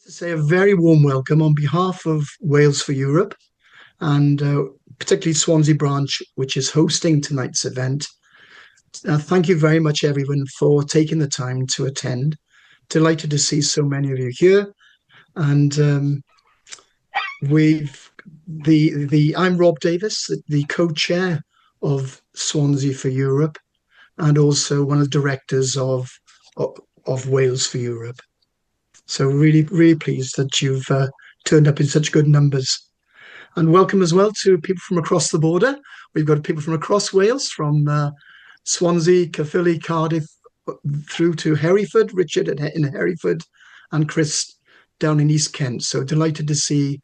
To say a very warm welcome on behalf of Wales for Europe and particularly Swansea branch, which is hosting tonight's event. Thank you very much, everyone, for taking the time to attend. Delighted to see so many of you here. And we've I'm Rob Davis, the co-chair of Swansea for Europe, and also one of the directors of Wales for Europe. So really, really pleased that you've turned up in such good numbers. And welcome as well to people from across the border. We've got people from across Wales, from Swansea, Caerphilly, Cardiff, through to Hereford, Richard in Hereford, and Chris down in East Kent. So delighted to see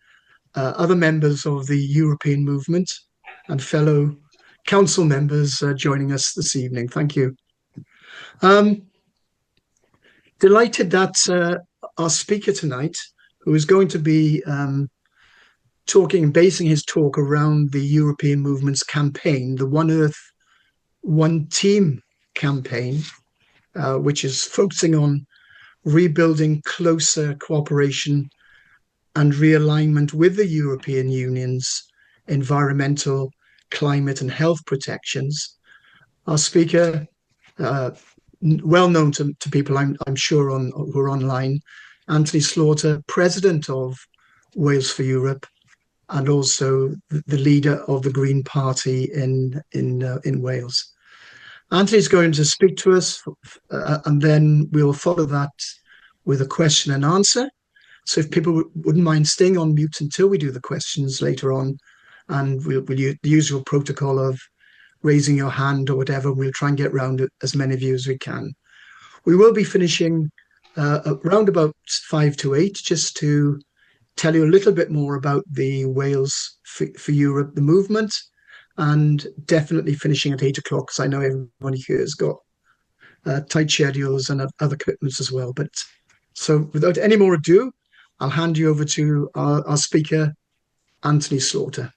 other members of the European movement and fellow council members joining us this evening. Thank you. Delighted that our speaker tonight, who is going to be basing his talk around the European movement's campaign, the One Earth, One Team campaign, which is focusing on rebuilding closer cooperation and realignment with the European Union's environmental, climate and health protections. Our speaker, well known to people I'm sure who are online, Anthony Slaughter, President of Wales for Europe, and also the leader of the Green Party in Wales. Anthony's going to speak to us, and then we'll follow that with a question and answer. So if people wouldn't mind staying on mute until we do the questions later on, and we'll use the usual protocol of raising your hand or whatever, we'll try and get round it as many of you as we can. We will be finishing around about 5 to 8, just to tell you a little bit more about the Wales for Europe, the movement, and definitely finishing at 8 o'clock, because I know everybody here has got tight schedules and other commitments as well. But so without any more ado, I'll hand you over to our speaker, Anthony Slaughter.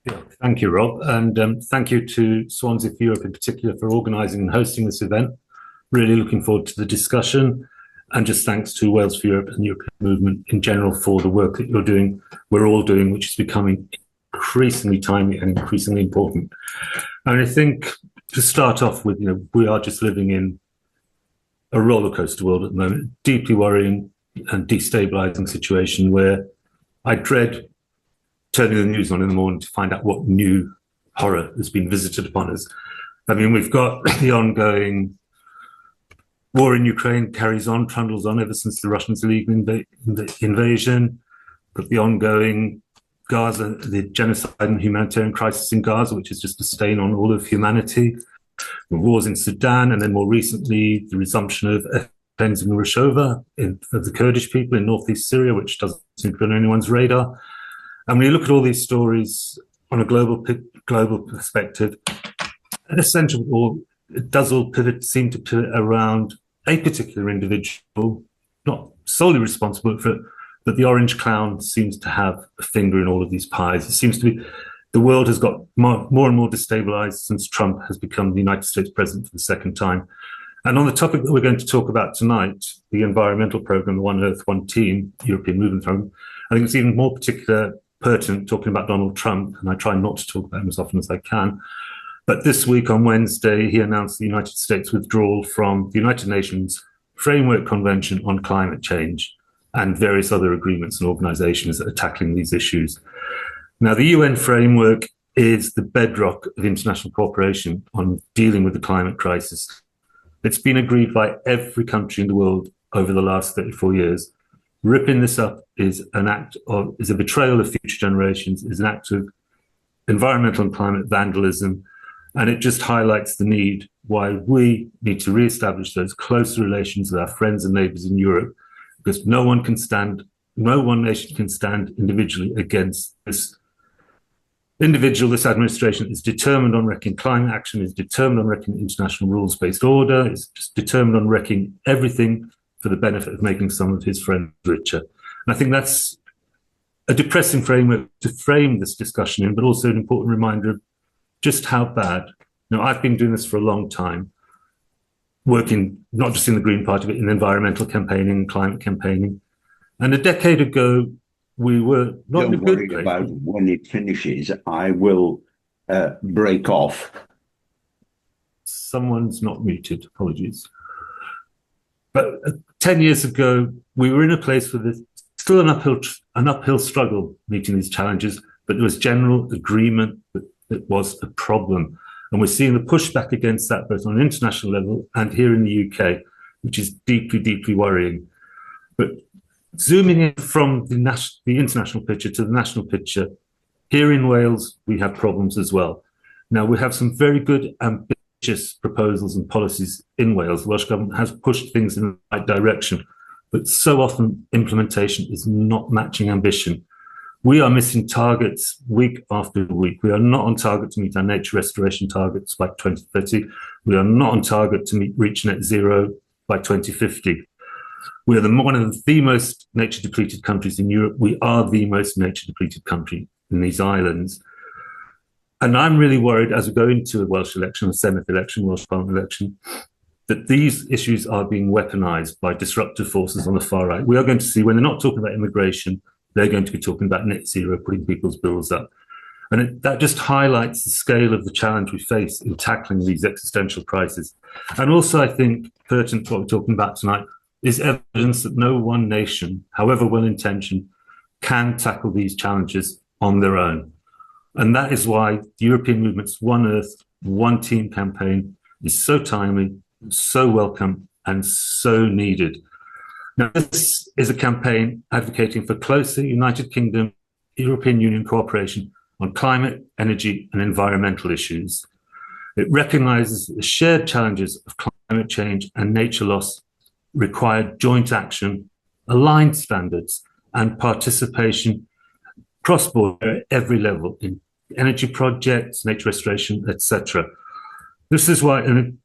Yeah, thank you, Rob. And thank you to Swansea for Europe in particular for organising and hosting this event. Really looking forward to the discussion, and just thanks to Wales for Europe and the European movement in general for the work that we're all doing, which is becoming increasingly timely and increasingly important. And I think to start off with, we are just living in a rollercoaster world at the moment, deeply worrying and destabilising situation where I dread turning the news on in the morning to find out what new horror has been visited upon us. I mean, we've got the ongoing war in Ukraine carries on, trundles on ever since the Russians' illegal invasion. Got the ongoing Gaza, the genocide and humanitarian crisis in Gaza, which is just a stain on all of humanity. The wars in Sudan, and then more recently, the resumption of cleansing Rashova of the Kurdish people in northeast Syria, which doesn't seem to be on anyone's radar. And when you look at all these stories on a global perspective, essentially, it does all seem to pivot around a particular individual, not solely responsible for it, but the orange clown seems to have a finger in all of these pies. It seems to be the world has got more and more destabilized since Trump has become the United States president for the second time. And on the topic that we're going to talk about tonight, the environmental program, the One Earth, One Team European Movement Program, I think it's even more pertinent talking about Donald Trump, and I try not to talk about him as often as I can. But this week on Wednesday, he announced the United States withdrawal from the United Nations Framework Convention on Climate Change and various other agreements and organizations that are tackling these issues. Now, the UN framework is the bedrock of international cooperation on dealing with the climate crisis. It's been agreed by every country in the world over the last 34 years. Ripping this up is a betrayal of future generations, is an act of environmental and climate vandalism, and it just highlights the need why we need to reestablish those closer relations with our friends and neighbours in Europe, because no one nation can stand individually against this individual. This administration is determined on wrecking climate action, is determined on wrecking international rules-based order, is just determined on wrecking everything for the benefit of making some of his friends richer. And I think that's a depressing framework to frame this discussion in, but also an important reminder of just how bad. I've been doing this for a long time, working not just in the Green Party, but in environmental campaigning and climate campaigning. And a decade ago, we were not in a Don't good worry place. about when it finishes. I will break off. Someone's not muted, apologies. But 10 years ago, we were in a place where there's still an uphill struggle meeting these challenges, but there was general agreement that it was a problem. And we're seeing the pushback against that both on an international level and here in the UK, which is deeply, deeply worrying. But zooming in from the international picture to the national picture, here in Wales, we have problems as well. Now, we have some very good, ambitious proposals and policies in Wales. The Welsh Government has pushed things in the right direction, but so often implementation is not matching ambition. We are missing targets week after week. We are not on target to meet our nature restoration targets by 2030. We are not on target to reach net zero by 2050. We are one of the most nature depleted countries in Europe. We are the most nature depleted country in these islands. And I'm really worried as we go into a Welsh election, a Senedd election, Welsh Parliament election, that these issues are being weaponized by disruptive forces on the far right. We are going to see when they're not talking about immigration, they're going to be talking about net zero, putting people's bills up. And that just highlights the scale of the challenge we face in tackling these existential crises. And also, I think, pertinent to what we're talking about tonight, is evidence that no one nation, however well-intentioned, can tackle these challenges on their own. And that is why the European movement's One Earth, One Team campaign is so timely, so welcome, and so needed. Now, this is a campaign advocating for closer United Kingdom, European Union cooperation on climate, energy, and environmental issues. It recognises the shared challenges of climate change and nature loss require joint action, aligned standards, and participation cross-border at every level in energy projects, nature restoration, etc. This is why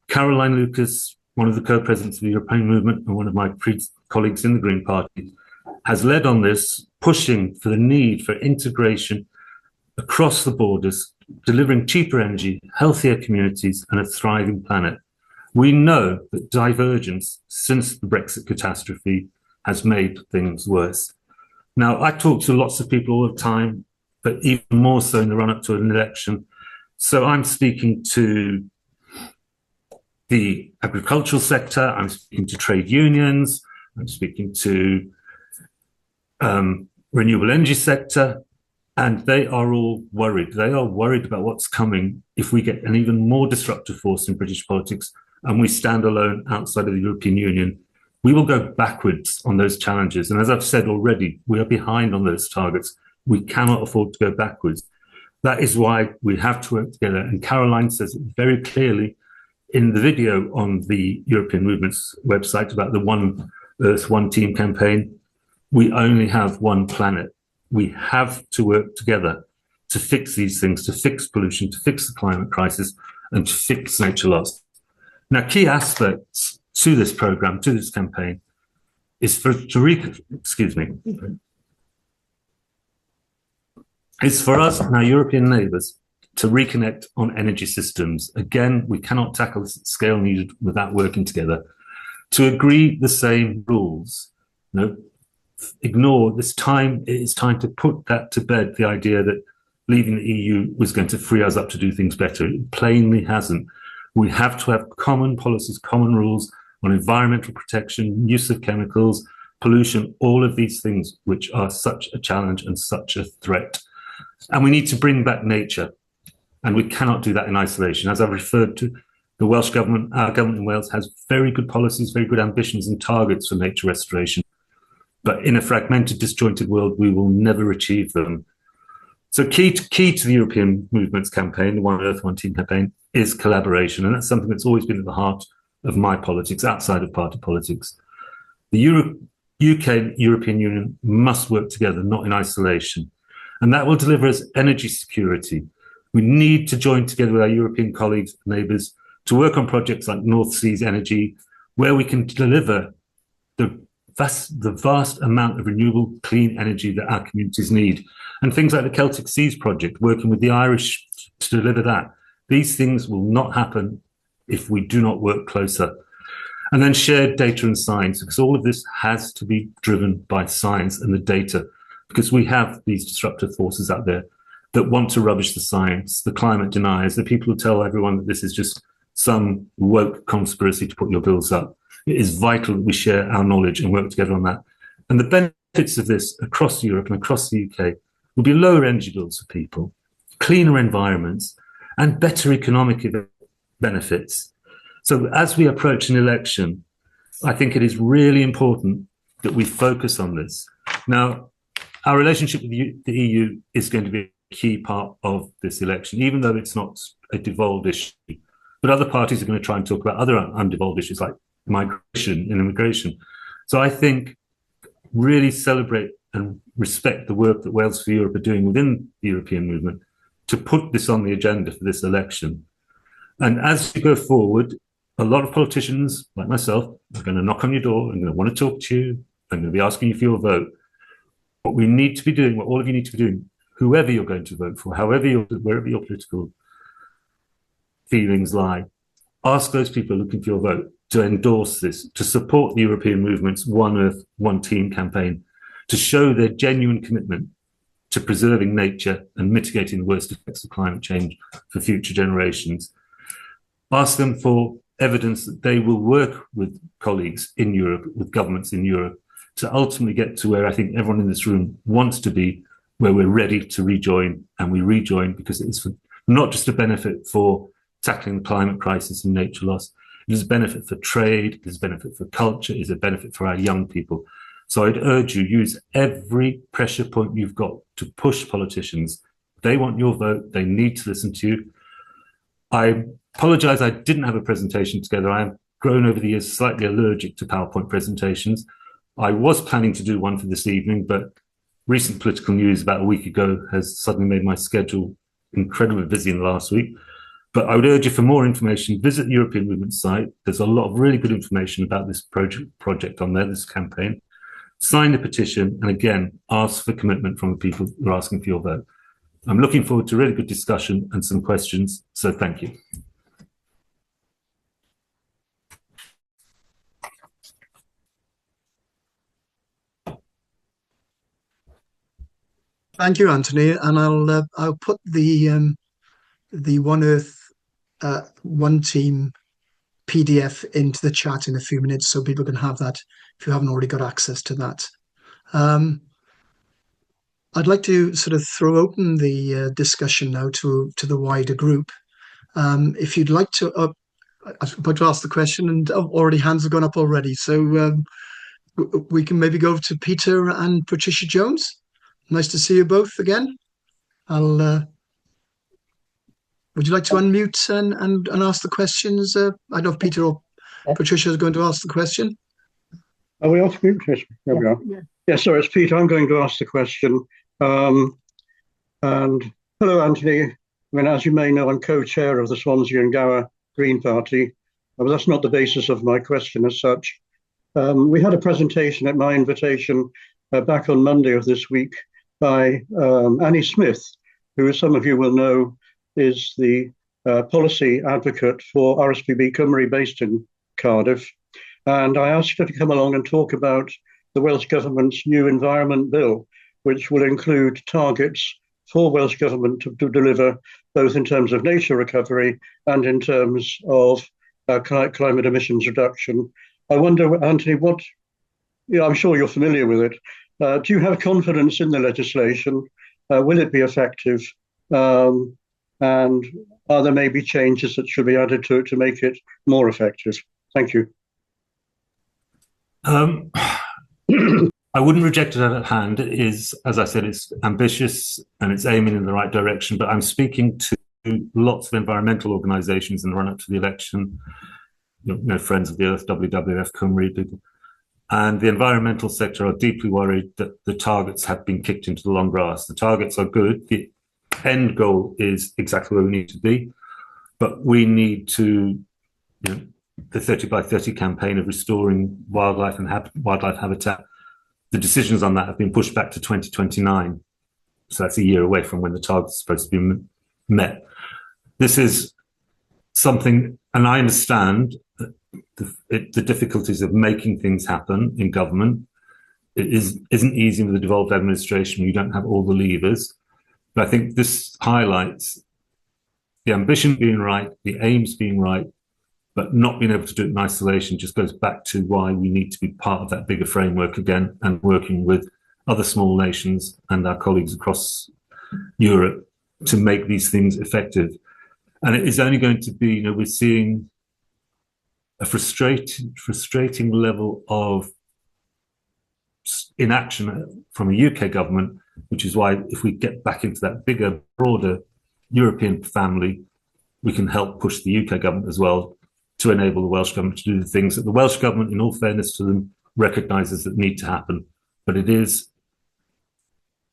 Caroline Lucas, one of the co-presidents of the European movement and one of my colleagues in the Green Party, has led on this, pushing for the need for integration across the borders, delivering cheaper energy, healthier communities, and a thriving planet. We know that divergence since the Brexit catastrophe has made things worse. Now, I talk to lots of people all the time, but even more so in the run-up to an election. So I'm speaking to the agricultural sector, I'm speaking to trade unions, I'm speaking to renewable energy sector, and they are all worried. They are worried about what's coming if we get an even more disruptive force in British politics and we stand alone outside of the European Union. We will go backwards on those challenges. And as I've said already, we are behind on those targets. We cannot afford to go backwards. That is why we have to work together. And Caroline says it very clearly in the video on the European Movement's website about the One Earth, One Team campaign. We only have one planet. We have to work together to fix these things, to fix pollution, to fix the climate crisis, and to fix nature loss. Now, key aspects to this program, to this campaign, is for us and our European neighbours to reconnect on energy systems. Again, we cannot tackle this at scale needed without working together. To agree the same rules, ignore this time. It is time to put that to bed, the idea that leaving the EU was going to free us up to do things better. It plainly hasn't. We have to have common policies, common rules on environmental protection, use of chemicals, pollution, all of these things which are such a challenge and such a threat. And we need to bring back nature. And we cannot do that in isolation. As I've referred to, the Welsh Government, our government in Wales has very good policies, very good ambitions and targets for nature restoration. But in a fragmented, disjointed world, we will never achieve them. So key to the European Movement's campaign, the One Earth, One Team campaign, is collaboration. And that's something that's always been at the heart of my politics, outside of party politics. The UK and European Union must work together, not in isolation. And that will deliver us energy security. We need to join together with our European colleagues and neighbours to work on projects like North Seas Energy, where we can deliver the vast amount of renewable clean energy that our communities need. And things like the Celtic Seas project, working with the Irish to deliver that. These things will not happen if we do not work closer. And then shared data and science, because all of this has to be driven by science and the data, because we have these disruptive forces out there that want to rubbish the science, the climate deniers, the people who tell everyone that this is just some woke conspiracy to put your bills up. It is vital that we share our knowledge and work together on that. And the benefits of this across Europe and across the UK will be lower energy bills for people, cleaner environments, and better economic benefits. So as we approach an election, I think it is really important that we focus on this. Now, our relationship with the EU is going to be a key part of this election, even though it's not a devolved issue. But other parties are going to try and talk about other undevolved issues like migration and immigration. So I think really celebrate and respect the work that Wales for Europe are doing within the European movement to put this on the agenda for this election. And as we go forward, a lot of politicians like myself are going to knock on your door and going to want to talk to you. I'm going to be asking you for your vote. What we need to be doing, what all of you need to be doing, whoever you're going to vote for, wherever your political feelings lie, ask those people looking for your vote to endorse this, to support the European movement's One Earth, One Team campaign, to show their genuine commitment to preserving nature and mitigating the worst effects of climate change for future generations. Ask them for evidence that they will work with colleagues in Europe, with governments in Europe, to ultimately get to where I think everyone in this room wants to be, where we're ready to rejoin, and we rejoin because it is for not just a benefit for tackling the climate crisis and nature loss, it is a benefit for trade, it is a benefit for culture, it is a benefit for our young people. So I'd urge you, use every pressure point you've got to push politicians. They want your vote, they need to listen to you. I apologise, I didn't have a presentation together. I have grown over the years slightly allergic to PowerPoint presentations. I was planning to do one for this evening, but recent political news about a week ago has suddenly made my schedule incredibly busy in the last week. But I would urge you, for more information, visit the European Movement site. There's a lot of really good information about this project on there, this campaign. Sign the petition, and again, ask for commitment from the people who are asking for your vote. I'm looking forward to a really good discussion and some questions, so thank you. Thank you, Anthony, and I'll put the One Earth, One Team PDF into the chat in a few minutes, so people can have that if you haven't already got access to that. I'd like to sort of throw open the discussion now to the wider group. If you'd like to, I was about to ask the question, and already hands have gone up already. So we can maybe go to Peter and Patricia Jones. Nice to see you both again. Would you like to unmute and ask the questions? I don't know if Peter or Patricia is going to ask the question. Are we off mute? Yes, there we are. Yeah, sorry, it's Peter. I'm going to ask the question. And hello, Anthony. I mean, as you may know, I'm co-chair of the Swansea and Gower Green Party, but that's not the basis of my question as such. We had a presentation at my invitation back on Monday of this week by Annie Smith, who, as some of you will know, is the policy advocate for RSPB Cymru based in Cardiff. And I asked her to come along and talk about the Welsh Government's new Environment Bill, which will include targets for Welsh Government to deliver both in terms of nature recovery and in terms of climate emissions reduction. I wonder, Anthony, I'm sure you're familiar with it. Do you have confidence in the legislation? Will it be effective? And are there maybe changes that should be added to it to make it more effective? Thank you. I wouldn't reject it out of hand. It is, as I said, it's ambitious and it's aiming in the right direction, but I'm speaking to lots of environmental organisations in the run-up to the election, Friends of the Earth, WWF, Cymru people. And the environmental sector are deeply worried that the targets have been kicked into the long grass. The targets are good. The end goal is exactly where we need to be. But we need to, the 30 by 30 campaign of restoring wildlife and wildlife habitat, the decisions on that have been pushed back to 2029. So that's a year away from when the target's supposed to be met. This is something, and I understand that the difficulties of making things happen in government. It isn't easy with a devolved administration. You don't have all the levers. But I think this highlights the ambition being right, the aims being right, but not being able to do it in isolation just goes back to why we need to be part of that bigger framework again and working with other small nations and our colleagues across Europe to make these things effective. And it is only going to be, we're seeing a frustrating level of inaction from a UK government, which is why if we get back into that bigger, broader European family, we can help push the UK government as well to enable the Welsh government to do the things that the Welsh government, in all fairness to them, recognises that need to happen. But it is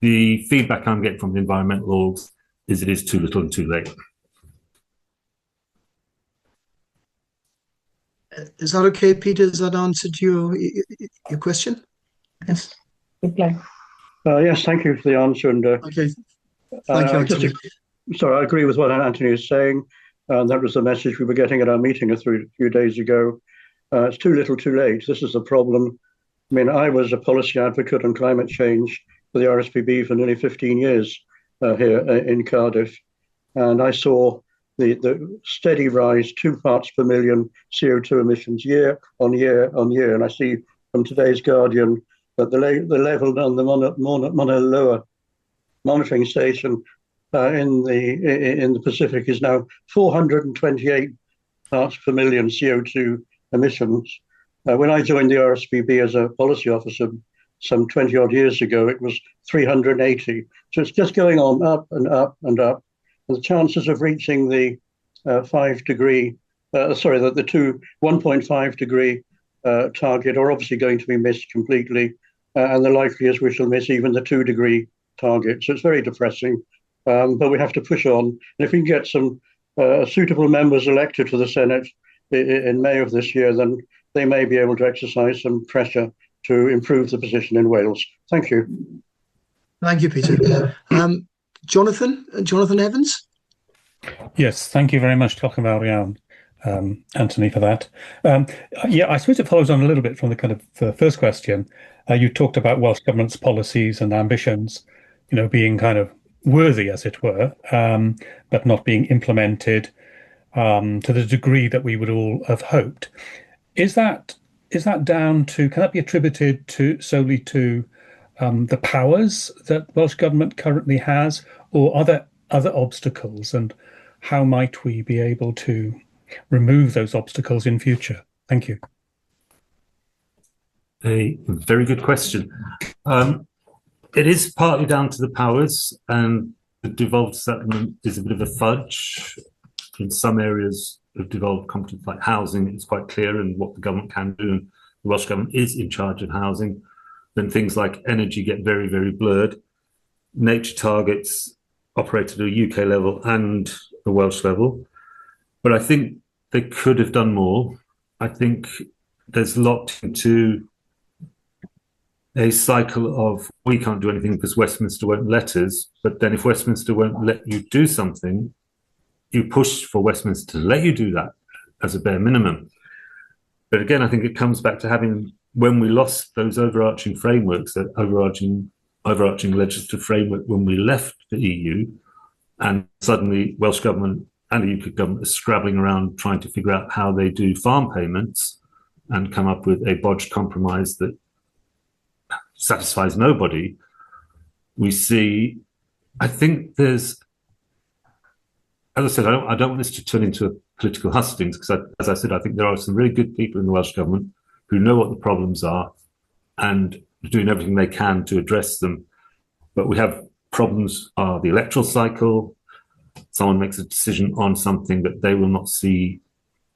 the feedback I'm getting from the environmental orgs is it is too little and too late. Is that okay, Peter? Has that answered your question? Yes. Yes, thank you for the answer. And okay, thank you, Anthony. Sorry, I agree with what Anthony is saying. That was the message we were getting at our meeting a few days ago. It's too little, too late. This is the problem. I mean, I was a policy advocate on climate change for the RSPB for nearly 15 years here in Cardiff, and I saw the steady rise, 2 parts per million CO2 emissions year on year on year. And I see from today's Guardian that the level on the Mauna Loa monitoring station in the Pacific is now 428 parts per million CO2 emissions. When I joined the RSPB as a policy officer some 20 odd years ago, it was 380. So it's just going on up and up and up. And the chances of reaching the 1.5 degree target are obviously going to be missed completely. And the likelihood is we shall miss even the 2 degree target. So it's very depressing. But we have to push on. And if we can get some suitable members elected to the Senate in May of this year, then they may be able to exercise some pressure to improve the position in Wales. Thank you. Thank you, Peter. Jonathan Evans? Yes, thank you very much, Anthony, for that. I suppose it follows on a little bit from the kind of the first question. You talked about Welsh Government's policies and ambitions, being kind of worthy, as it were, but not being implemented to the degree that we would all have hoped. Is that down to, can that be attributed solely to the powers that Welsh Government currently has, or are there other obstacles, and how might we be able to remove those obstacles in future? Thank you. A very good question. It is partly down to the powers, and the devolved settlement is a bit of a fudge. In some areas of devolved competence, like housing, it's quite clear and what the government can do, and the Welsh Government is in charge of housing. Then things like energy get very, very blurred. Nature targets operate at a UK level and a Welsh level. But I think they could have done more. I think there's locked into a cycle of we can't do anything because Westminster won't let us. But then if Westminster won't let you do something, you push for Westminster to let you do that as a bare minimum. But again, I think it comes back to having, when we lost those overarching frameworks, that overarching legislative framework when we left the EU, and suddenly Welsh Government and the UK Government are scrabbling around trying to figure out how they do farm payments and come up with a bodged compromise that satisfies nobody. We see, I think there's, as I said, I don't want this to turn into a political hustings, because as I said, I think there are some really good people in the Welsh Government who know what the problems are and are doing everything they can to address them. But we have problems, the electoral cycle. Someone makes a decision on something that they will not see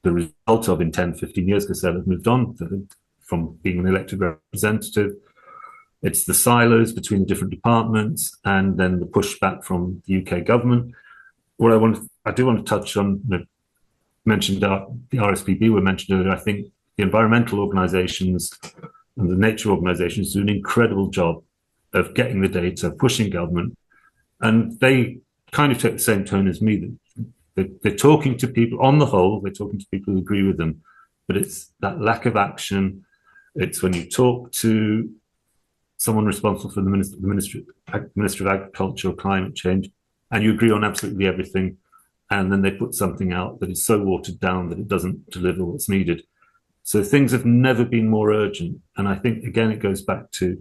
the result of in 10, 15 years because they'll have moved on from being an elected representative. It's the silos between the different departments and then the pushback from the UK government. What I do want to touch on, mentioned the RSPB were mentioned earlier. I think the environmental organisations and the nature organisations do an incredible job of getting the data, pushing government, and they kind of take the same tone as me. They're talking to people, on the whole, they're talking to people who agree with them. but it's that lack of action. It's when you talk to someone responsible for the Minister of Agriculture or climate change, and you agree on absolutely everything, and then they put something out that is so watered down that it doesn't deliver what's needed. So things have never been more urgent. And I think, again, it goes back to,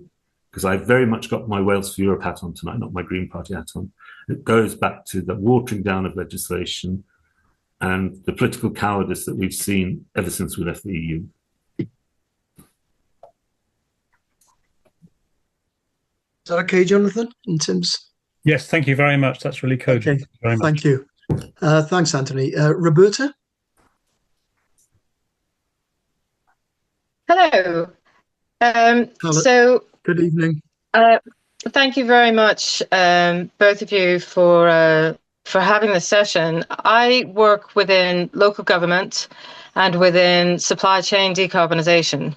because I've very much got my Wales for Europe hat on tonight, not my Green Party hat on. It goes back to the watering down of legislation and the political cowardice that we've seen ever since we left the EU. Is that okay, Jonathan, in terms? Yes, thank you very much. That's really cogent. Okay. Thank you. Thanks, Anthony. Roberta? Hello. Hello. So, good evening. Thank you very much, both of you, for having this session. I work within local government and within supply chain decarbonisation.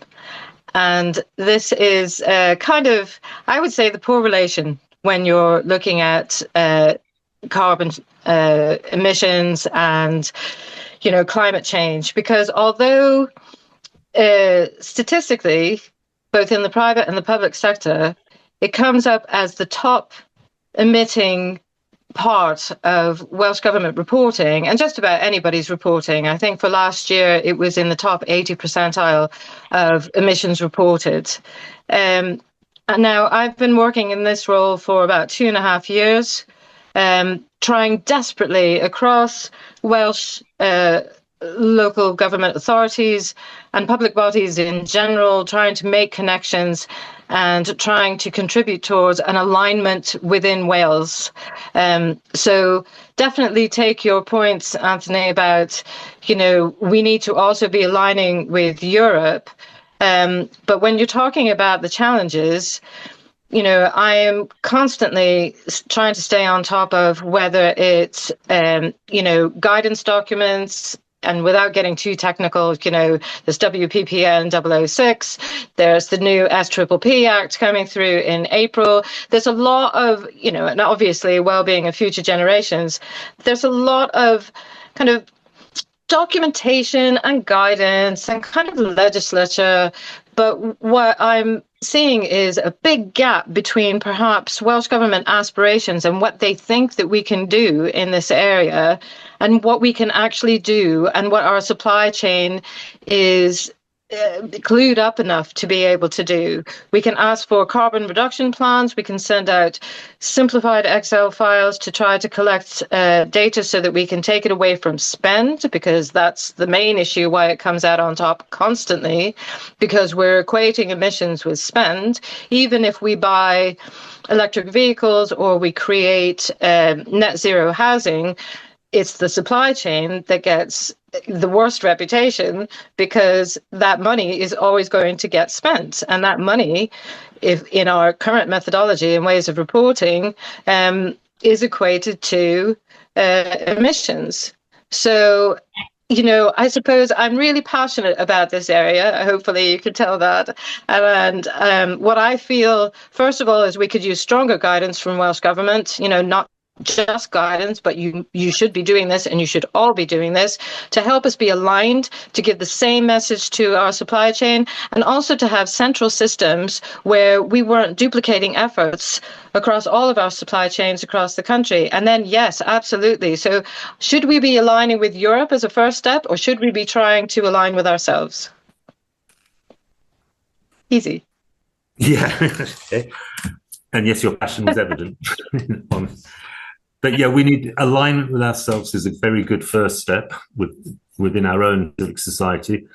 And this is kind of, I would say, the poor relation when you're looking at carbon emissions and, climate change. Because although statistically, both in the private and the public sector, it comes up as the top emitting part of Welsh Government reporting, and just about anybody's reporting. I think for last year, it was in the top 80 percentile of emissions reported. And now I've been working in this role for about 2.5 years, trying desperately across Welsh local government authorities and public bodies in general, trying to make connections and trying to contribute towards an alignment within Wales. So definitely take your points, Anthony, about, we need to also be aligning with Europe. But when you're talking about the challenges, I am constantly trying to stay on top of whether it's, guidance documents. And without getting too technical, there's WPPN 006, there's the new SPPP Act coming through in April. There's a lot of, and obviously well-being of future generations. There's a lot of kind of documentation and guidance and kind of legislature. But what I'm seeing is a big gap between perhaps Welsh Government aspirations and what they think that we can do in this area and what we can actually do and what our supply chain is clued up enough to be able to do. We can ask for carbon reduction plans. We can send out simplified Excel files to try to collect data so that we can take it away from spend, because that's the main issue why it comes out on top constantly, because we're equating emissions with spend. Even if we buy electric vehicles or we create net zero housing, it's the supply chain that gets the worst reputation, because that money is always going to get spent. And that money, if in our current methodology and ways of reporting, is equated to emissions. So, I suppose I'm really passionate about this area. Hopefully you can tell that. And what I feel, first of all, is we could use stronger guidance from Welsh Government, not just guidance, but you should be doing this, and you should all be doing this to help us be aligned, to give the same message to our supply chain, and also to have central systems where we weren't duplicating efforts across all of our supply chains across the country. And then, yes, absolutely. So should we be aligning with Europe as a first step, or should we be trying to align with ourselves? Easy. Yeah. And yes, your passion was evident. But yeah, we need alignment with ourselves is a very good first step within our own civic society.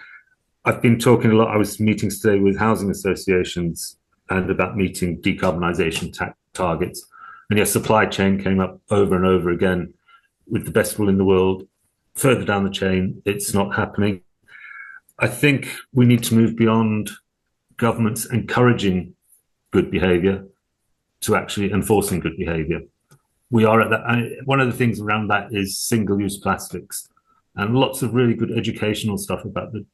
I've been talking a lot. I was meeting today with housing associations and about meeting decarbonisation targets. And yes, supply chain came up over and over again with the best will in the world. Further down the chain, it's not happening. I think we need to move beyond governments encouraging good behaviour to actually enforcing good behaviour. We are at that. One of the things around that is single-use plastics, and lots of really good educational stuff about the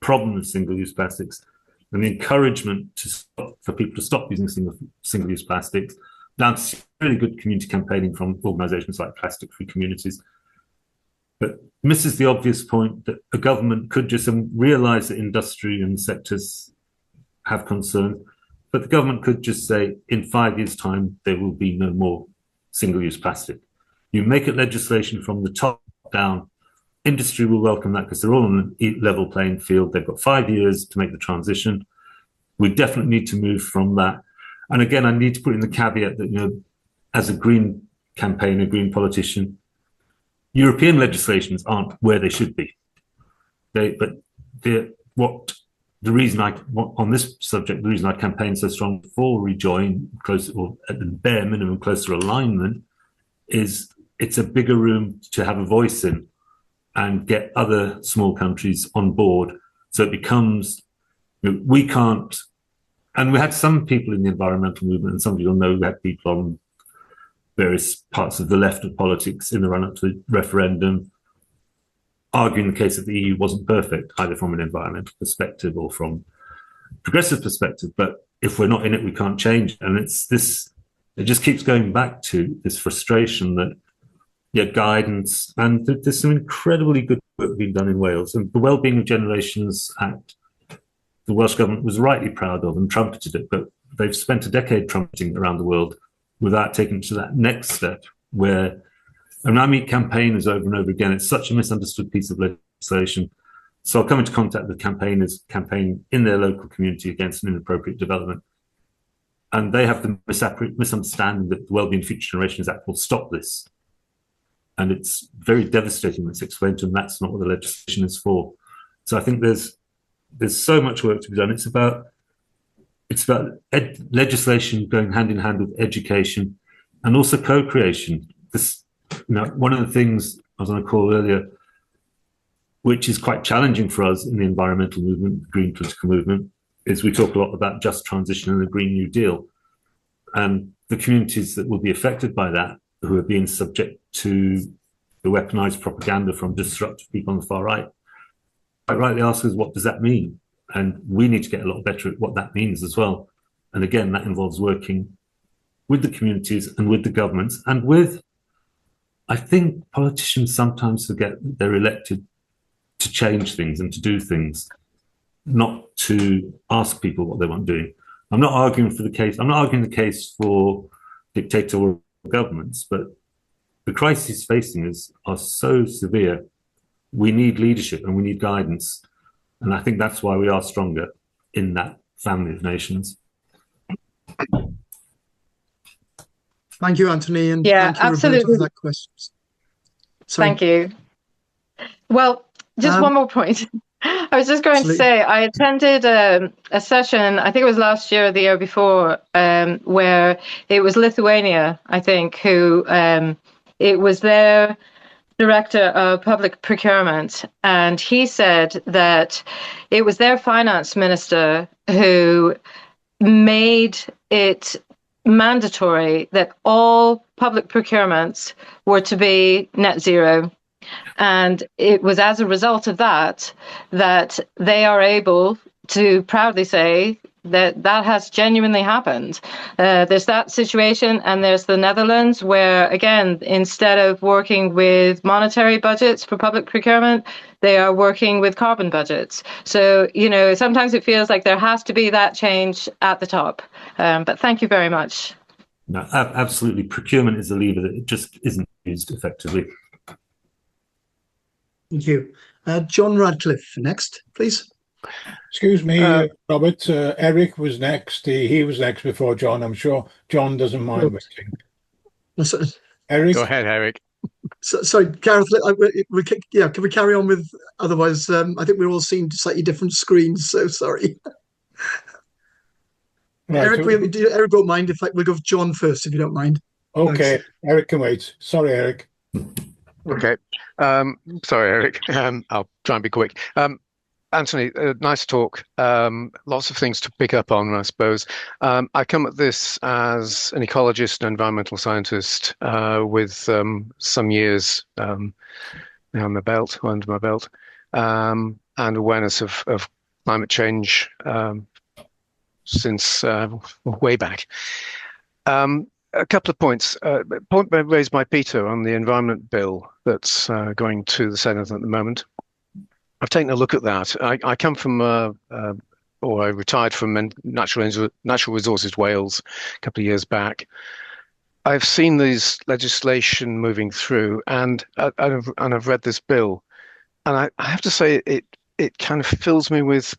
problem of single-use plastics and the encouragement for people to stop using single-use plastics, down to really good community campaigning from organisations like Plastic Free Communities. But misses the obvious point that a government could just realise that industry and sectors have concern, but the government could just say, in 5 years' time, there will be no more single-use plastic. You make it legislation from the top down. Industry will welcome that because they're all on a level playing field. They've got 5 years to make the transition. We definitely need to move from that. And again, I need to put in the caveat that, as a green campaigner, green politician, European legislations aren't where they should be. The reason on this subject, the reason I campaign so strong for rejoin, close, or at the bare minimum closer alignment, is it's a bigger room to have a voice in and get other small countries on board. So it becomes, we can't, and we had some people in the environmental movement, and some of you will know we had people on various parts of the left of politics in the run-up to the referendum, arguing the case that the EU wasn't perfect, either from an environmental perspective or from a progressive perspective. But if we're not in it, we can't change. And it just keeps going back to this frustration that, guidance, and there's some incredibly good work being done in Wales. And the Wellbeing of Generations Act, the Welsh Government was rightly proud of and trumpeted it, but they've spent a decade trumpeting around the world without taking it to that next step where, and I meet campaigners over and over again, it's such a misunderstood piece of legislation. So I'll come into contact with campaigners campaign in their local community against an inappropriate development. And they have the misunderstanding that the Wellbeing Future Generations Act will stop this. And it's very devastating when it's explained to them that's not what the legislation is for. So I think there's so much work to be done. It's about legislation going hand in hand with education and also co-creation. One of the things I was on a call earlier, which is quite challenging for us in the environmental movement, the green political movement, is we talk a lot about just transition and the Green New Deal. And the communities that will be affected by that, who are being subject to the weaponized propaganda from disruptive people on the far right, quite rightly ask us, what does that mean? And we need to get a lot better at what that means as well. And again, that involves working with the communities and with the governments and with, I think politicians sometimes forget that they're elected to change things and to do things, not to ask people what they want doing. I'm not arguing the case for dictatorial governments, but the crises facing us are so severe. We need leadership and we need guidance. And I think that's why we are stronger in that family of nations. Thank you, Anthony. And yeah, thank you, absolutely. Roberta, for that question. Sorry. Thank you. Well, just one more point. I was just going to say, I attended a session, I think it was last year or the year before, where it was Lithuania, I think, who it was their director of public procurement. And he said that it was their finance minister who made it mandatory that all public procurements were to be net zero. And it was as a result of that they are able to proudly say that has genuinely happened. There's that situation, and there's the Netherlands, where, again, instead of working with monetary budgets for public procurement, they are working with carbon budgets. So, sometimes it feels like there has to be that change at the top. But thank you very much. No, absolutely. Procurement is a lever that it just isn't used effectively. Thank you. John Radcliffe next, please. Excuse me, Robert. Eric was next. He was next before John. I'm sure John doesn't mind waiting. Eric? Go ahead, Eric. Sorry, Gareth. Can we carry on with? Otherwise, I think we're all seeing slightly different screens. So sorry. Right, Eric, Eric won't mind if we'll go with John first, if you don't mind. Okay, thanks. Eric can wait. Sorry, Eric. Okay. Sorry, Eric. I'll try and be quick. Anthony, nice talk. Lots of things to pick up on, I suppose. I come at this as an ecologist and environmental scientist with some years under my belt, and awareness of climate change since way back. a couple of points. Point raised by Peter on the environment bill that's going to the Senate at the moment. I've taken a look at that. I come from, or I retired from Natural Resources Wales a couple of years back. I've seen these legislation moving through, and I've read this bill, and I have to say it kind of fills me with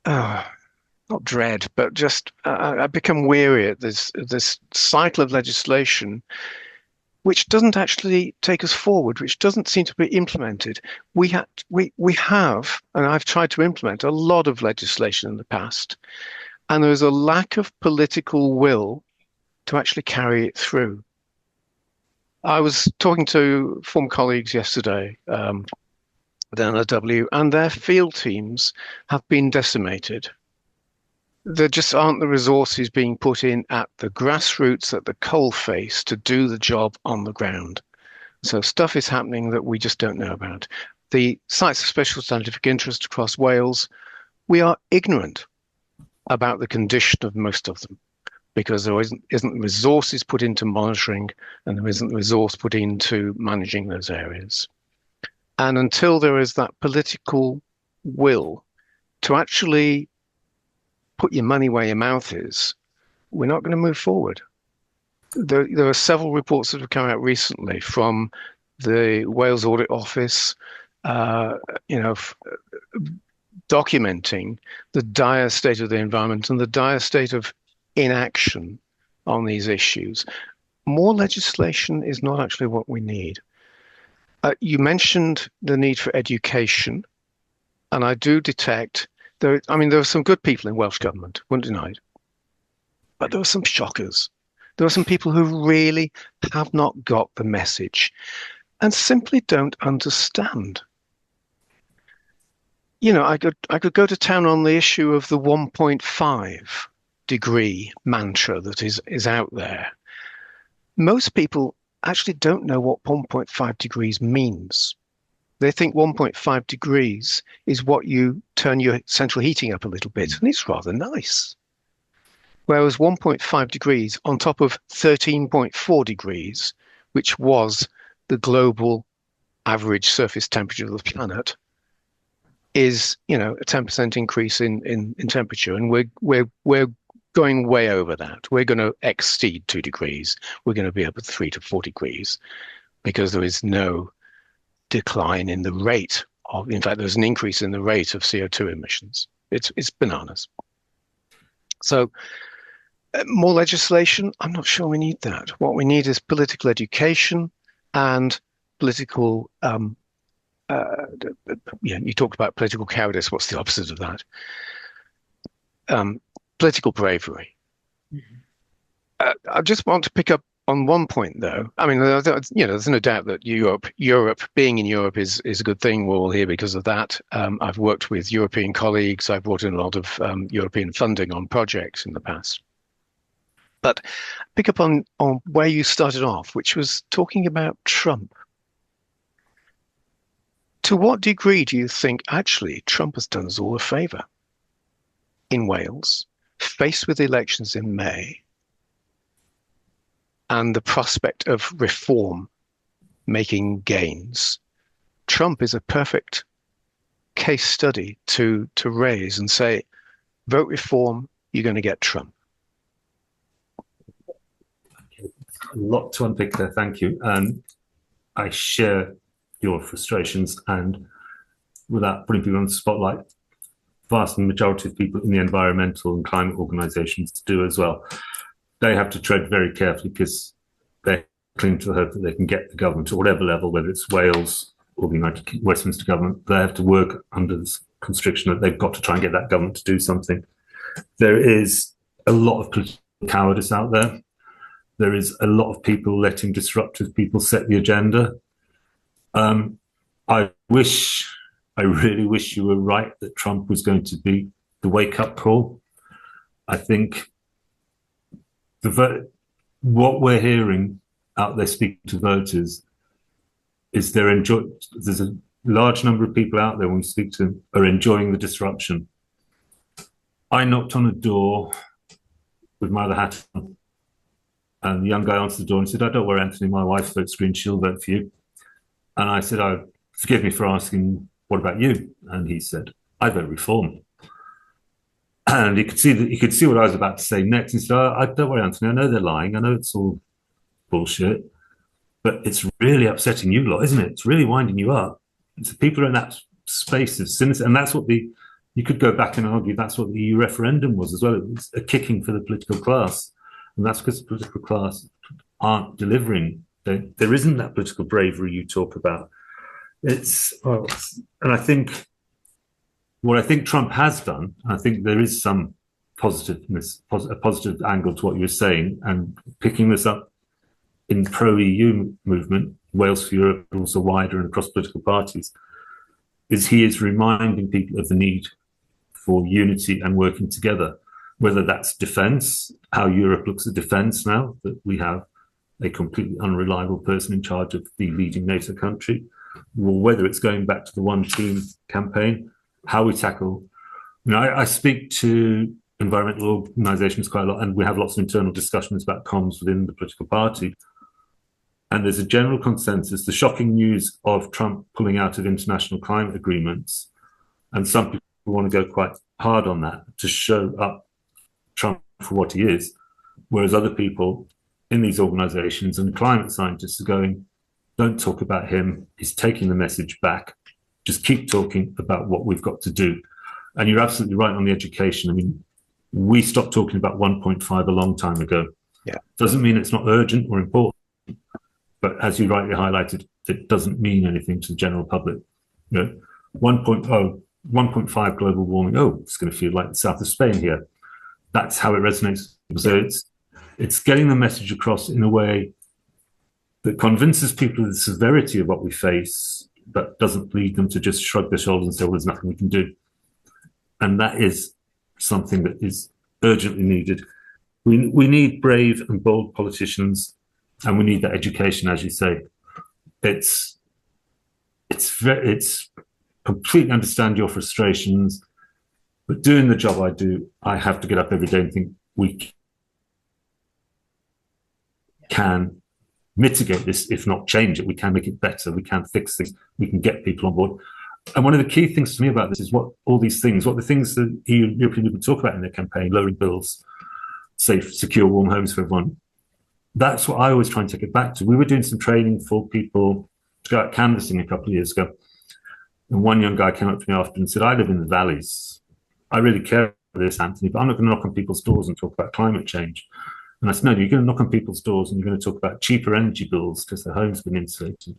not dread, but just I become weary at this cycle of legislation, which doesn't actually take us forward, which doesn't seem to be implemented. We have, and I've tried to implement a lot of legislation in the past, and there is a lack of political will to actually carry it through. I was talking to former colleagues yesterday down at W, and their field teams have been decimated. There just aren't the resources being put in at the grassroots, at the coalface, to do the job on the ground. So stuff is happening that we just don't know about. The sites of special scientific interest across Wales, we are ignorant about the condition of most of them, because there isn't resources put into monitoring, and there isn't resource put into managing those areas. And until there is that political will to actually put your money where your mouth is, we're not going to move forward. There are several reports that have come out recently from the Wales Audit Office, documenting the dire state of the environment and the dire state of inaction on these issues. More legislation is not actually what we need. You mentioned the need for education, and I do detect there are some good people in Welsh government, wouldn't deny it, but there are some shockers. There are some people who really have not got the message and simply don't understand. I could go to town on the issue of the 1.5 degree mantra that is out there. Most people actually don't know what 1.5 degrees means. They think 1.5 degrees is what you turn your central heating up a little bit, and it's rather nice. Whereas 1.5 degrees on top of 13.4 degrees, which was the global average surface temperature of the planet, is a 10% increase in temperature, and we're going way over that. We're going to exceed 2 degrees. We're going to be up at 3 to 4 degrees because there is no decline in the rate of, in fact, there's an increase in the rate of CO2 emissions. It's bananas. So more legislation, I'm not sure we need that. What we need is political education and political, you talked about political cowardice. What's the opposite of that? Political bravery. Mm-hmm. I just want to pick up on one point, though. I mean, there's no doubt that Europe, being in Europe is a good thing. We're all here because of that. I've worked with European colleagues. I've brought in a lot of European funding on projects in the past. But pick up on where you started off, which was talking about Trump. To what degree do you think actually Trump has done us all a favour in Wales, faced with elections in May, and the prospect of reform making gains? Trump is a perfect case study to raise and say, vote reform, you're going to get Trump. A lot to unpick there, thank you. I share your frustrations, and without putting people on the spotlight, vast majority of people in the environmental and climate organisations do as well. They have to tread very carefully because they cling to the hope that they can get the government at whatever level, whether it's Wales or the United Westminster government. They have to work under this constriction that they've got to try and get that government to do something. There is a lot of political cowardice out there. There is a lot of people letting disruptive people set the agenda. I really wish you were right that Trump was going to be the wake-up call. I think what we're hearing out there speaking to voters is there's a large number of people out there when we speak to them are enjoying the disruption. I knocked on a door with my other hat on And the young guy answered the door and said, "Oh, don't worry, Anthony, my wife votes Green, she'll vote for you." And I said, "Oh, forgive me for asking, what about you?" And he said, "I vote Reform." And he could see what I was about to say next. He said, "Oh, don't worry, Anthony, I know they're lying. I know it's all bullshit, but it's really upsetting you lot, isn't it? It's really winding you up. It's people are in that space of cynicism." And that's what you could go back and argue that's what the EU referendum was as well. It was a kicking for the political class. And that's because the political class aren't delivering. There isn't that political bravery you talk about. And I think what I think Trump has done, I think there is some positiveness, a positive angle to what you're saying, and picking this up in pro-EU movement, Wales for Europe, but also wider and across political parties, is he is reminding people of the need for unity and working together, whether that's defence, how Europe looks at defence now that we have a completely unreliable person in charge of the leading NATO country, or whether it's going back to the one team campaign, how we tackle. I speak to environmental organisations quite a lot, and we have lots of internal discussions about comms within the political party. And there's a general consensus, the shocking news of Trump pulling out of international climate agreements, and some people want to go quite hard on that to show up Trump for what he is, whereas other people in these organizations and climate scientists are going, don't talk about him, he's taking the message back, just keep talking about what we've got to do. And you're absolutely right on the education. I mean, we stopped talking about 1.5 a long time ago. Yeah. Doesn't mean it's not urgent or important, but as you rightly highlighted, it doesn't mean anything to the general public. 1.5 global warming, it's going to feel like the south of Spain here. That's how it resonates. So it's getting the message across in a way that convinces people of the severity of what we face, but doesn't lead them to just shrug their shoulders and say, well, there's nothing we can do. And that is something that is urgently needed. We need brave and bold politicians, and we need that education, as you say. It's completely understand your frustrations, but doing the job I do, I have to get up every day and think we can mitigate this, if not change it. We can make it better. We can fix things. We can get people on board. And one of the key things to me about this is what the things that European people talk about in their campaign, lowering bills, safe, secure, warm homes for everyone. That's what I always try and take it back to. We were doing some training for people to go out canvassing a couple of years ago. And one young guy came up to me after and said, I live in the valleys. I really care about this, Anthony, but I'm not going to knock on people's doors and talk about climate change. And I said, no, you're going to knock on people's doors and you're going to talk about cheaper energy bills because their homes have been insulated.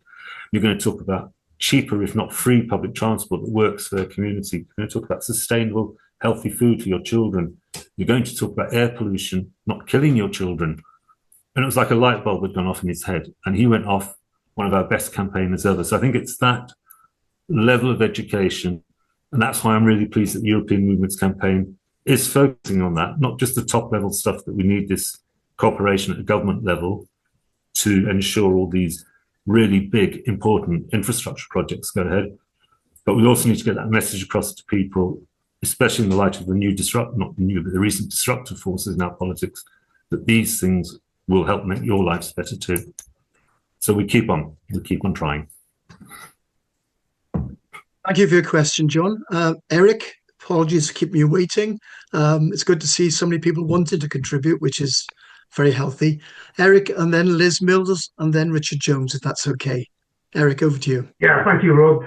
You're going to talk about cheaper, if not free, public transport that works for their community. You're going to talk about sustainable, healthy food for your children. You're going to talk about air pollution, not killing your children. And it was like a light bulb had gone off in his head. And he went off one of our best campaigners ever. So I think it's that level of education. And that's why I'm really pleased that the European Movements campaign is focusing on that, not just the top level stuff that we need this cooperation at the government level to ensure all these really big, important infrastructure projects go ahead. But we also need to get that message across to people, especially in the light of the the recent disruptive forces in our politics, that these things will help make your lives better too. So we keep on trying. Thank you for your question, John. Eric, apologies for keeping you waiting. It's good to see so many people wanting to contribute, which is very healthy. Eric, and then Liz Mills, and then Richard Jones, if that's okay. Eric, over to you. Yeah, thank you, Rob.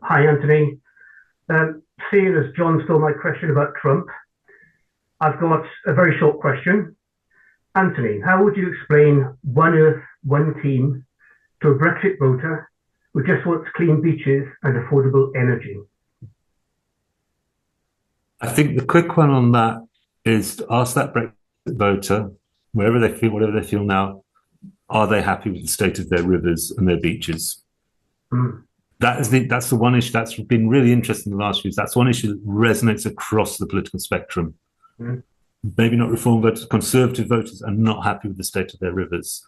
Hi, Anthony. Seeing as John stole my question about Trump, I've got a very short question. Anthony, how would you explain one Earth, one team to a Brexit voter who just wants clean beaches and affordable energy? I think the quick one on that is to ask that Brexit voter, whatever they feel now, are they happy with the state of their rivers and their beaches? Mm. That's the one issue that's been really interesting in the last few years. That's one issue that resonates across the political spectrum. Mm. Maybe not Reform voters, Conservative voters are not happy with the state of their rivers.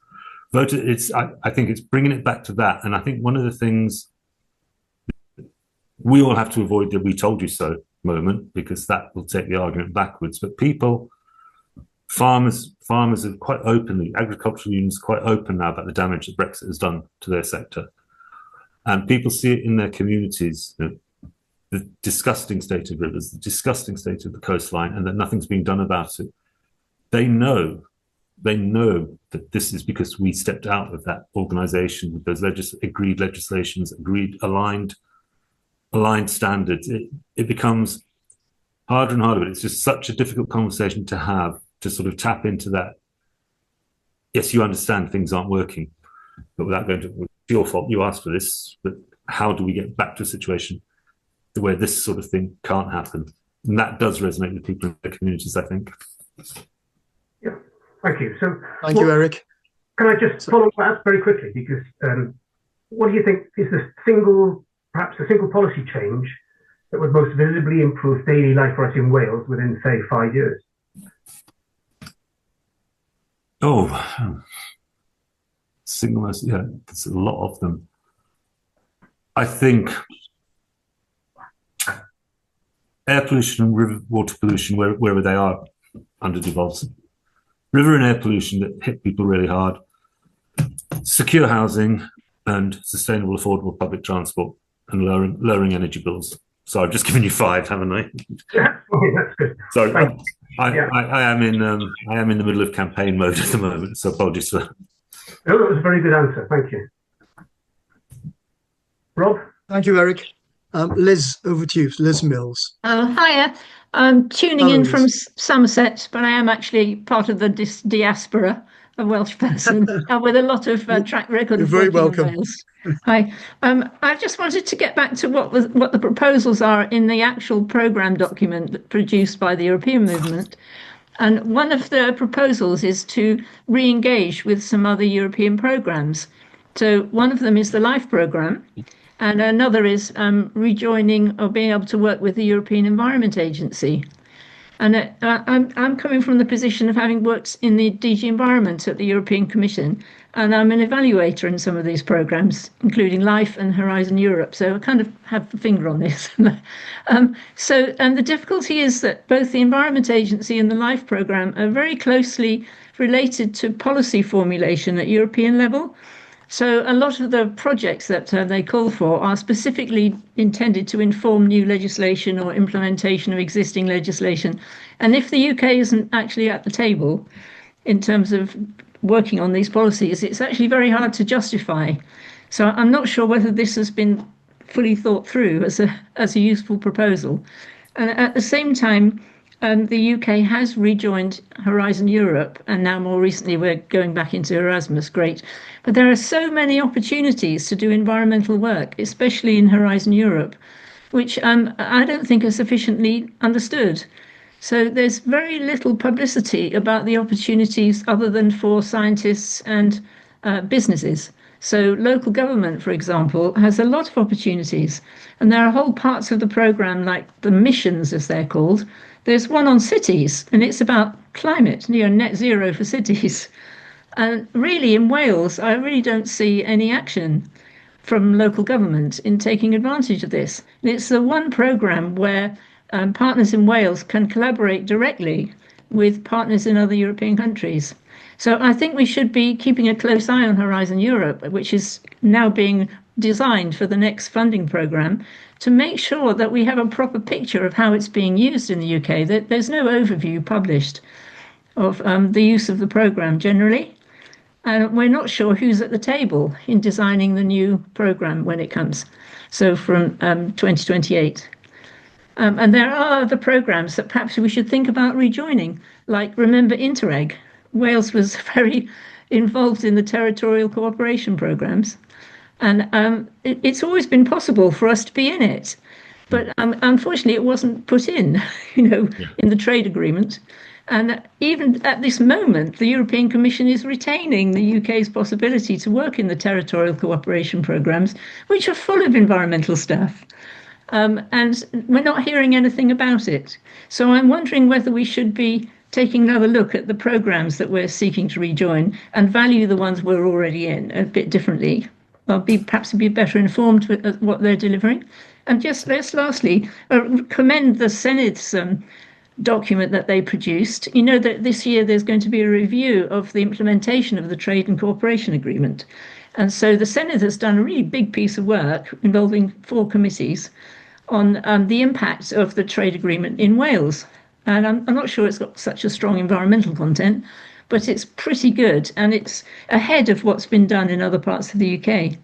I think it's bringing it back to that. And I think one of the things we all have to avoid the "we told you so" moment, because that will take the argument backwards. But people farmers are quite openly, agricultural unions are quite open now about the damage that Brexit has done to their sector. And people see it in their communities, the disgusting state of rivers, the disgusting state of the coastline, and that nothing's being done about it. They know that this is because we stepped out of that organisation with those agreed legislations, agreed aligned standards. It becomes harder and harder, but it's just such a difficult conversation to have, to sort of tap into that. Yes, you understand things aren't working, but without going to, it's your fault, you asked for this, but how do we get back to a situation where this sort of thing can't happen? And that does resonate with people in their communities, I think. Yeah, thank you. So, thank you, Eric. Can I just follow that very quickly? Because what do you think is perhaps a single policy change that would most visibly improve daily life for us in Wales within, say, 5 years? There's a lot of them. I think air pollution and river water pollution, wherever they are, underdeveloped. River and air pollution that hit people really hard. Secure housing and sustainable, affordable public transport, and lowering energy bills. So I've just given you 5, haven't I? Yeah, that's good. Sorry, I am in the middle of campaign mode at the moment, so apologies for that. No, that was a very good answer. Thank you. Rob? Thank you, Eric. Liz, over to you. Liz Mills. Hiya. I'm tuning in from Somerset, but I am actually part of the diaspora, a Welsh person, with a lot of track record. You're very welcome. Wales. Hi. I just wanted to get back to what the proposals are in the actual programme document produced by the European movement. And one of the proposals is to re-engage with some other European programmes. So one of them is the LIFE programme, and another is rejoining or being able to work with the European Environment Agency. And I'm coming from the position of having worked in the DG Environment at the European Commission, and I'm an evaluator in some of these programmes, including LIFE and Horizon Europe. So I kind of have the finger on this. And the difficulty is that both the Environment Agency and the LIFE programme are very closely related to policy formulation at European level. So a lot of the projects that they call for are specifically intended to inform new legislation or implementation of existing legislation. And if the UK isn't actually at the table in terms of working on these policies, it's actually very hard to justify. So I'm not sure whether this has been fully thought through as a useful proposal. And at the same time, the UK has rejoined Horizon Europe, and now more recently we're going back into Erasmus, great. But there are so many opportunities to do environmental work, especially in Horizon Europe, which I don't think are sufficiently understood. So there's very little publicity about the opportunities other than for scientists and businesses. So local government, for example, has a lot of opportunities. And there are whole parts of the programme, like the missions, as they're called. There's one on cities, and it's about climate, net zero for cities. And really, in Wales, I really don't see any action from local government in taking advantage of this. And it's the one programme where partners in Wales can collaborate directly with partners in other European countries. So I think we should be keeping a close eye on Horizon Europe, which is now being designed for the next funding programme, to make sure that we have a proper picture of how it's being used in the UK. That there's no overview published of the use of the programme generally. And we're not sure who's at the table in designing the new programme when it comes. So from 2028. And there are other programmes that perhaps we should think about rejoining, like Remember Interreg. Wales was very involved in the territorial cooperation programmes. And it's always been possible for us to be in it. But unfortunately, it wasn't put in, in the trade agreement. And even at this moment, the European Commission is retaining the UK's possibility to work in the territorial cooperation programmes, which are full of environmental stuff. And we're not hearing anything about it. So I'm wondering whether we should be taking another look at the programmes that we're seeking to rejoin and value the ones we're already in a bit differently. Perhaps be better informed with what they're delivering. And just lastly, commend the Senate's document that they produced, you know that this year there's going to be a review of the implementation of the Trade and Cooperation Agreement. And so the Senate has done a really big piece of work involving 4 committees on the impact of the trade agreement in Wales. And I'm not sure it's got such a strong environmental content, but it's pretty good, and it's ahead of what's been done in other parts of the UK.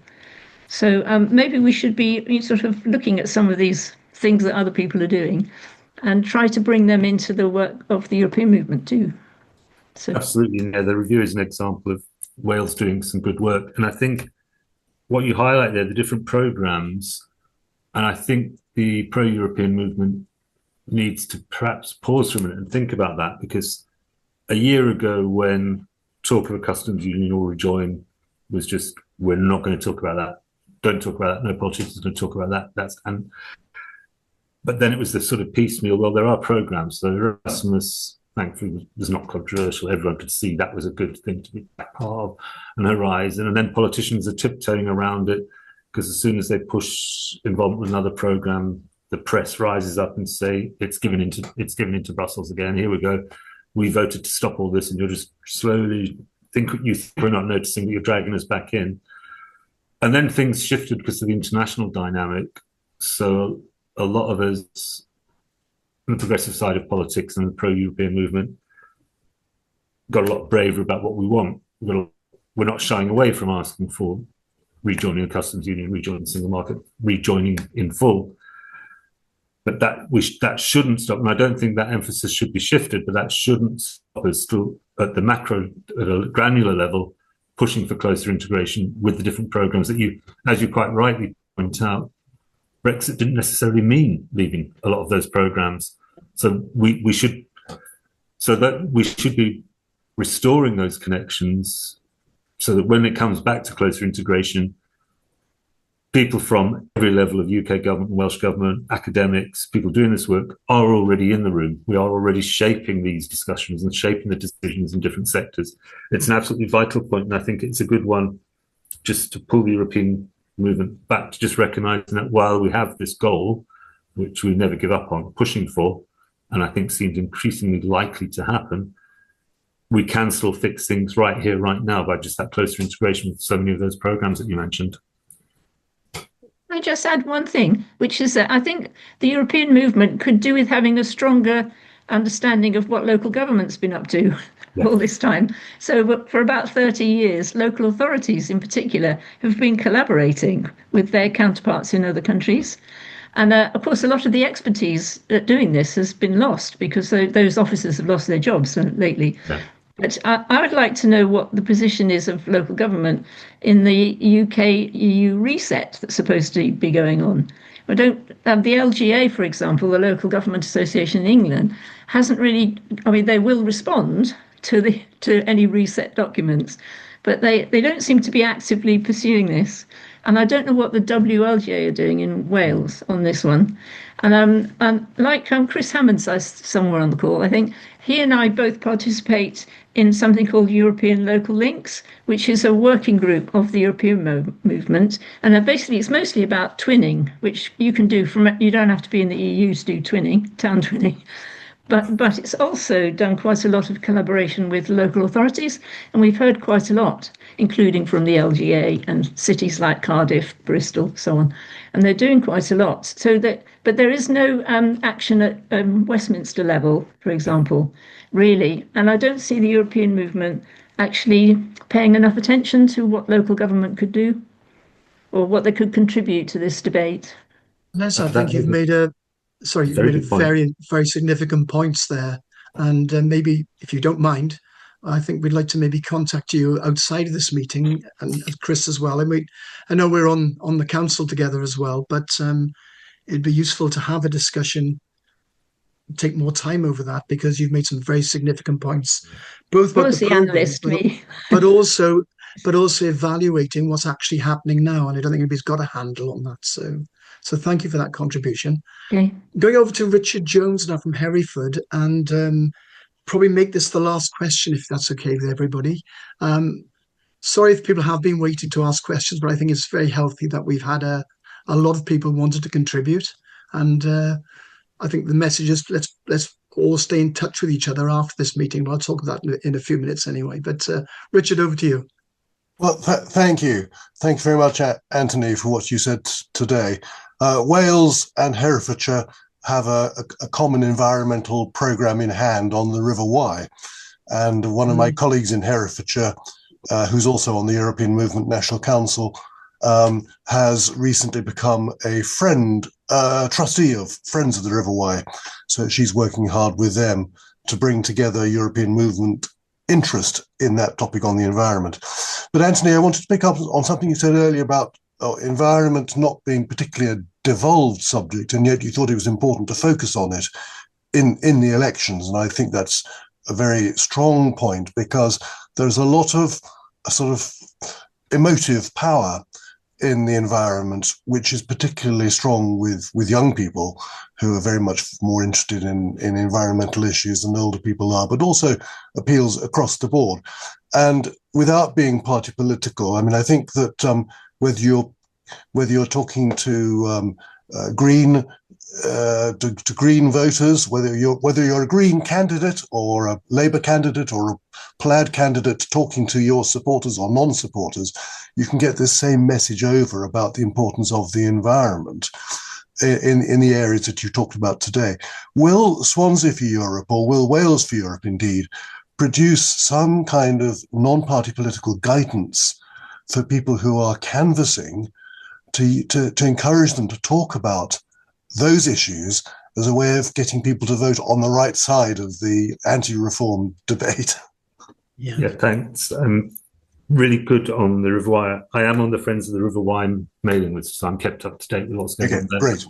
So maybe we should be sort of looking at some of these things that other people are doing and try to bring them into the work of the European movement too. So absolutely, yeah, the review is an example of Wales doing some good work. And I think what you highlight there, the different programmes, and I think the pro-European movement needs to perhaps pause for a minute and think about that, because a year ago when talk of a customs union or rejoin was just, we're not going to talk about that, don't talk about that, no politicians going to talk about that. But then it was this sort of piecemeal, well, there are programmes. So Erasmus, thankfully, was not controversial. Everyone could see that was a good thing to be part of, an horizon. And then politicians are tiptoeing around it, because as soon as they push involvement with another programme, the press rises up and say, it's given into Brussels again. Here we go. We voted to stop all this, and you're just slowly think we're not noticing that you're dragging us back in. And then things shifted because of the international dynamic. So a lot of us on the progressive side of politics and the pro-European movement got a lot braver about what we want. We're not shying away from asking for rejoining a customs union, rejoining the single market, rejoining in full. But that shouldn't stop. And I don't think that emphasis should be shifted, but that shouldn't stop us still at the macro, at a granular level, pushing for closer integration with the different programs that you, as you quite rightly point out, Brexit didn't necessarily mean leaving a lot of those programs. So we should be restoring those connections so that when it comes back to closer integration, people from every level of UK government, Welsh government, academics, people doing this work are already in the room. We are already shaping these discussions and shaping the decisions in different sectors. It's an absolutely vital point, and I think it's a good one just to pull the European movement back to just recognizing that while we have this goal, which we never give up on, pushing for, and I think seems increasingly likely to happen, we can still fix things right here, right now by just that closer integration with so many of those programs that you mentioned. I just add one thing, which is that I think the European movement could do with having a stronger understanding of what local government's been up to all this time. So for about 30 years, local authorities in particular have been collaborating with their counterparts in other countries. And of course, a lot of the expertise at doing this has been lost because those officers have lost their jobs lately. Yeah. But I would like to know what the position is of local government in the UK-EU reset that's supposed to be going on. The LGA, for example, the Local Government Association in England, hasn't really. I mean, they will respond to any reset documents, but they don't seem to be actively pursuing this. And I don't know what the WLGA are doing in Wales on this one. And like Chris Hammond says somewhere on the call, I think he and I both participate in something called European Local Links, which is a working group of the European movement. And basically, it's mostly about twinning, which you can do you don't have to be in the EU to do twinning, town twinning. But it's also done quite a lot of collaboration with local authorities, and we've heard quite a lot, including from the LGA and cities like Cardiff, Bristol, so on. And they're doing quite a lot. But there is no action at Westminster level, for example, really. And I don't see the European movement actually paying enough attention to what local government could do or what they could contribute to this debate. Yes, I think you've made a very, very significant points there. And maybe, if you don't mind, I think we'd like to maybe contact you outside of this meeting, and Chris as well. And I know we're on the council together as well, but it'd be useful to have a discussion, take more time over that, because you've made some very significant points, both about the program, but also evaluating what's actually happening now. And I don't think anybody's got a handle on that. So thank you for that contribution. Okay. Going over to Richard Jones now from Hereford, and probably make this the last question, if that's okay with everybody. Sorry if people have been waiting to ask questions, but I think it's very healthy that we've had a lot of people wanted to contribute. And I think the message is let's all stay in touch with each other after this meeting. I'll talk about that in a few minutes anyway. But Richard, over to you. Well, thank you. Thank you very much, Anthony, for what you said today. Wales and Herefordshire have a common environmental programme in hand on the River Wye. And one of my colleagues in Herefordshire, who's also on the European Movement National Council, has recently become a trustee of Friends of the River Wye. So she's working hard with them to bring together European movement interest in that topic on the environment. But Anthony, I wanted to pick up on something you said earlier about environment not being particularly a devolved subject, and yet you thought it was important to focus on it in the elections. And I think that's a very strong point, because there's a lot of sort of emotive power in the environment, which is particularly strong with young people who are very much more interested in environmental issues than older people are, but also appeals across the board. And without being party political, I mean, I think that whether you're talking to Green to Green voters, whether you're a Green candidate or a Labour candidate or a Plaid candidate talking to your supporters or non-supporters, you can get this same message over about the importance of the environment in the areas that you talked about today. Will Swansea for Europe, or will Wales for Europe indeed, produce some kind of non-party political guidance for people who are canvassing to encourage them to talk about those issues as a way of getting people to vote on the right side of the anti-reform debate? Yeah, thanks. Really good on the River Wye. I am on the Friends of the River Wye mailing list, so I'm kept up to date with what's going on there. Great.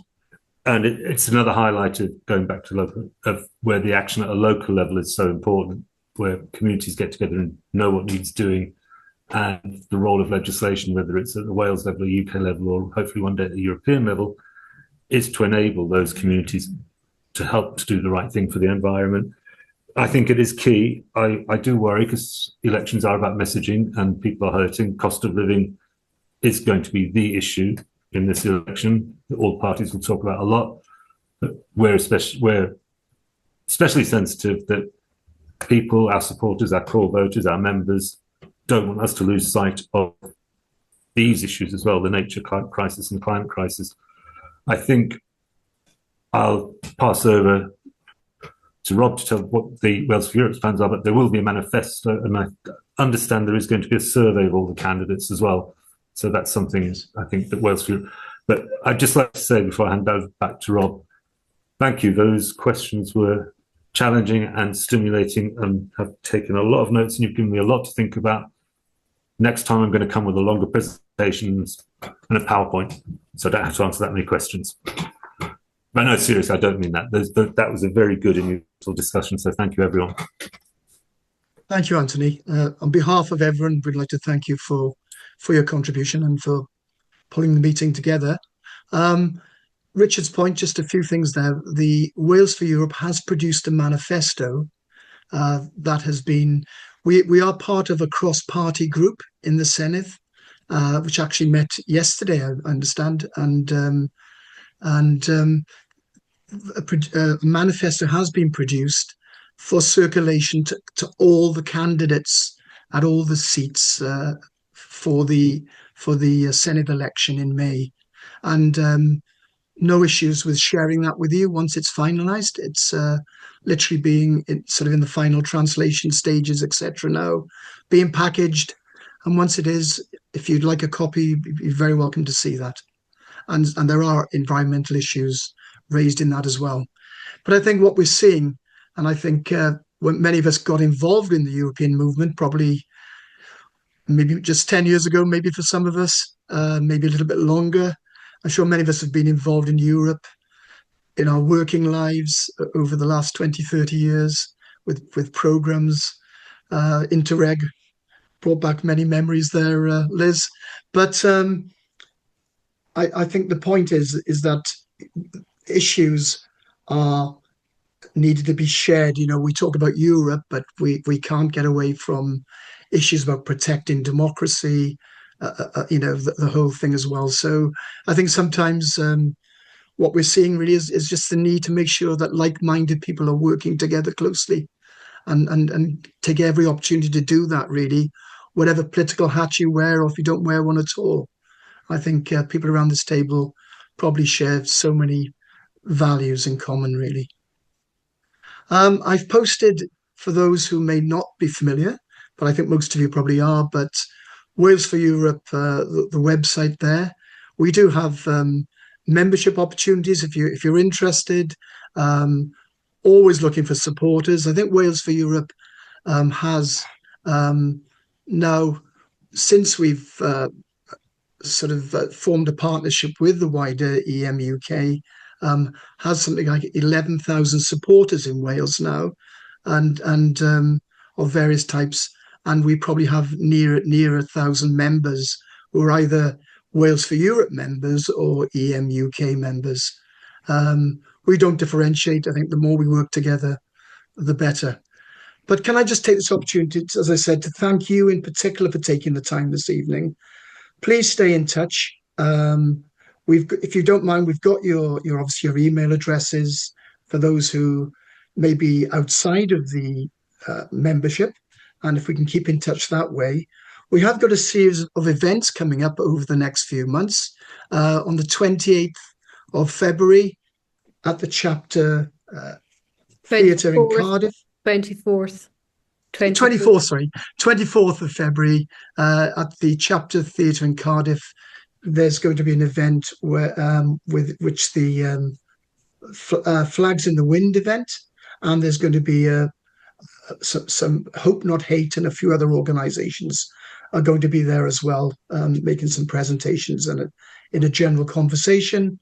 And it's another highlight of going back to local, of where the action at a local level is so important, where communities get together and know what needs doing, and the role of legislation, whether it's at the Wales level, or UK level, or hopefully one day at the European level, is to enable those communities to help to do the right thing for the environment. I think it is key. I do worry, because elections are about messaging and people are hurting. Cost of living is going to be the issue in this election that all parties will talk about a lot. But we're especially sensitive that people, our supporters, our core voters, our members, don't want us to lose sight of these issues as well, the nature crisis and climate crisis. I think I'll pass over to Rob to tell what the Wales for Europe's plans are, but there will be a manifesto, and I understand there is going to be a survey of all the candidates as well. So that's something I think that Wales for Europe. But I'd just like to say before I hand over back to Rob, thank you. Those questions were challenging and stimulating, and have taken a lot of notes, and you've given me a lot to think about. Next time I'm going to come with a longer presentation and a PowerPoint, so I don't have to answer that many questions. But no, seriously, I don't mean that. That was a very good and useful discussion, so thank you, everyone. Thank you, Anthony. On behalf of everyone, we'd like to thank you for your contribution and for pulling the meeting together. Richard's point, just a few things there. The Wales for Europe has produced a manifesto that has been... We are part of a cross-party group in the Senedd, which actually met yesterday, I understand, and a manifesto has been produced for circulation to all the candidates at all the seats for the Senedd election in May, and no issues with sharing that with you once it's finalised. It's literally being sort of in the final translation stages, etc. now, being packaged, and once it is, if you'd like a copy, you're very welcome to see that. And there are environmental issues raised in that as well. But I think what we're seeing, and I think when many of us got involved in the European movement, probably maybe just 10 years ago, maybe for some of us, maybe a little bit longer. I'm sure many of us have been involved in Europe in our working lives over the last 20, 30 years with programs. Interreg brought back many memories there, Liz. But I think the point is that issues are needed to be shared. You know, we talk about Europe, but we can't get away from issues about protecting democracy, you know, the whole thing as well. So I think sometimes what we're seeing really is just the need to make sure that like-minded people are working together closely, and take every opportunity to do that, really, whatever political hat you wear, or if you don't wear one at all. I think people around this table probably share so many values in common, really. I've posted, for those who may not be familiar, but I think most of you probably are, but Wales for Europe, the website there. We do have membership opportunities if you're interested. Always looking for supporters. I think Wales for Europe has now, since we've formed a partnership with the wider EM UK, has something like 11,000 supporters in Wales now, and of various types, and we probably have near 1,000 members who are either Wales for Europe members or EM UK members. We don't differentiate. I think the more we work together, the better. But can I just take this opportunity, as I said, to thank you in particular for taking the time this evening. Please stay in touch. If you don't mind, we've got your obviously your email addresses for those who may be outside of the membership, and if we can keep in touch that way. We have got a series of events coming up over the next few months. On the 28th of February at the chapter theatre in Cardiff. 24th. 24th of February at the chapter theatre in Cardiff. There's going to be an event where with which the Flags in the Wind event, and there's going to be some Hope Not Hate and a few other organisations are going to be there as well, making some presentations and in a general conversation.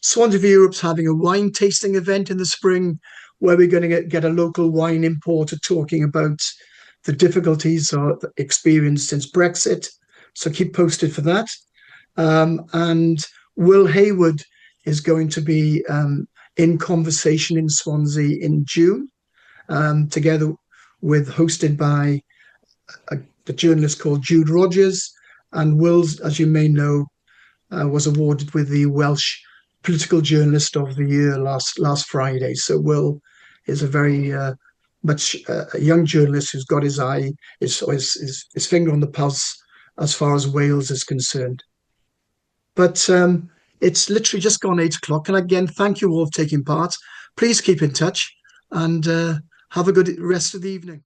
Swansea for Europe's having a wine tasting event in the spring, where we're going to get a local wine importer talking about the difficulties experienced since Brexit. So keep posted for that. And Will Hayward is going to be in conversation in Swansea in June, together with, hosted by the journalist called Jude Rogers. And Will, as you may know, was awarded with the Welsh Political Journalist of the Year last Friday. So Will is a very much a young journalist who's got his finger on the pulse as far as Wales is concerned. But it's literally just gone 8 o'clock. And again, thank you all for taking part. Please keep in touch, and have a good rest of the evening.